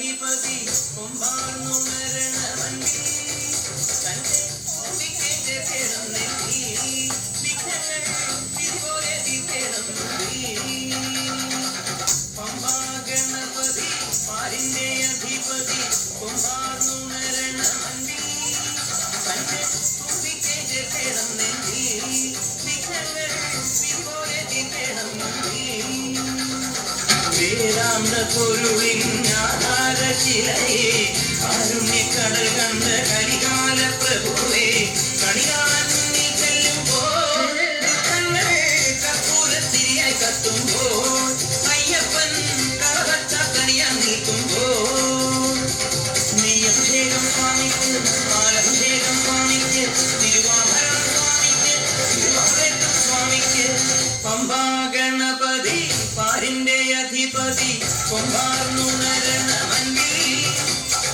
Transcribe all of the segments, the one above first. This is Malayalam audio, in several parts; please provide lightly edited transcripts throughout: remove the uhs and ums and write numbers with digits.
അധിപതി കുംഭാർന്നുണരണമന്തി തന്റെ വിഘ്നേശ്വരം നെല്ലി വിഘ്നങ്ങൾ ഇതുപോലെ വിഘ്നം പമ്പാഗണപതി പാരിന്റെ അധിപതി കുംഭാർന്നുണരണമന്തി തന്റെ വിഘ്നേശ്വരം നെല്ലി വിഘ്നങ്ങൾ ഇതുപോലെ വിഘ്നം വേദാന്ത പൊരുളിൻ ആധാരശിലയെ കാരുണ്യക്കടൽ കണ്ട കലികാല പ്രഭുവേ കണികാൻ നീ ചെല്ലുമ്പോൾ കർപ്പൂരത്തിരിയായി കത്തുമ്പോൾ അയ്യപ്പൻ കളവച്ച കണിയാൻ നിൽക്കുമ്പോൾ നെയ്യഭിഷേകം സ്വാമിക്ക് പാലഭിഷേകം സ്വാമിക്ക് തിരുവാഭരണം സ്വാമിക്ക് തിരുവാഭരണം സ്വാമിക്ക് പമ്പാഗണപതി പാരിന്റെ അധിപതി കുംഭാർന്നുണരണമന്തി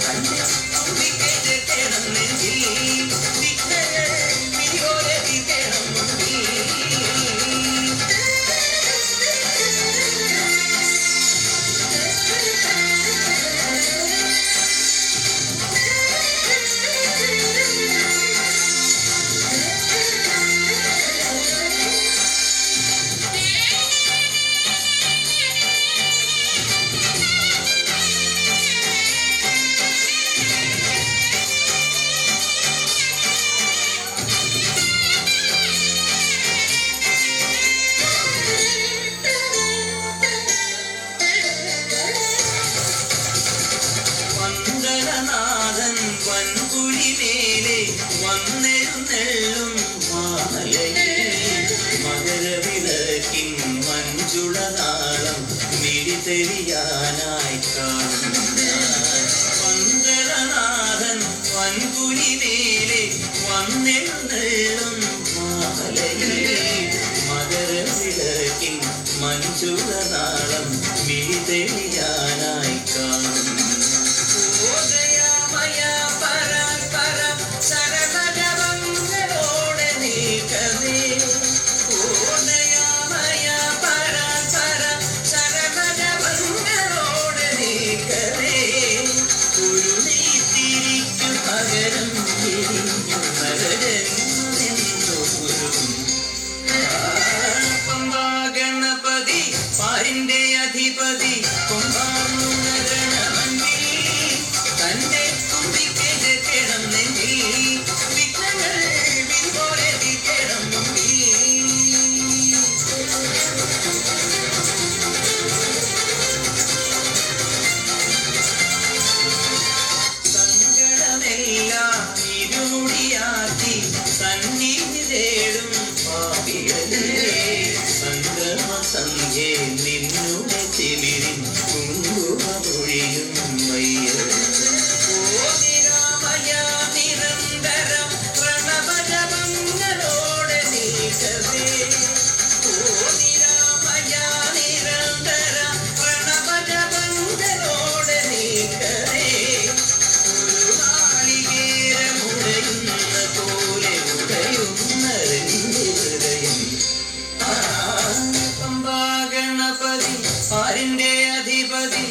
തന്റെ വിഘ്നേശ്വരം നെഞ്ചിൽ വിഘ്നങ്ങൾ വിധിപോലെ വിഘ്നം നാഥൻ വൻകുഴിമേലെ വന്നെഴുന്നെള്ളും മാമലയെ മകരവിളക്കിൻ മഞ്ചുളനാളം മിഴിതെളിയാനായി കാണുന്ന വന്ദനനാഥൻ വൻകുഴിമേലെ വന്നെഴുന്നെള്ളും മാമലയെ മകരവിളക്കിൻ മഞ്ചുളനാളം മിഴിതെളിയാനായി കാണുന്ന പമ്പാഗണപതി പാരിന്റെ അധിപതി കുംഭാർന്നുണരണമന്തി തന്റെ വിഘ്നേശ്വരം നെഞ്ചിൽ വിഘ്നങ്ങൾ വിധിപോലെ വിഘ്നം സങ്കടമെല്ലാം ഇരുമുടിയാക്കി സന്നിധി തേടും പാപികളെ സംഗമസന്ധ്യേ നിന്നുടെ ചെവിരിൻ കുങ്കുമമൊഴിയും ഓതിരാമയ നിരന്തരം പ്രണവജപങ്ങളോടെ നീക്കവേ ഓതിരാമയ നിരന്തരം പ്രണവജപങ്ങളോടെ നീക്കവേ ഒരു നാളികേരമുടയുന്ന പോലെ ഉടയുന്നതിൻ്റെ ഹൃദയം പമ്പാഗണപതി പാരിന്റെ അധിപതി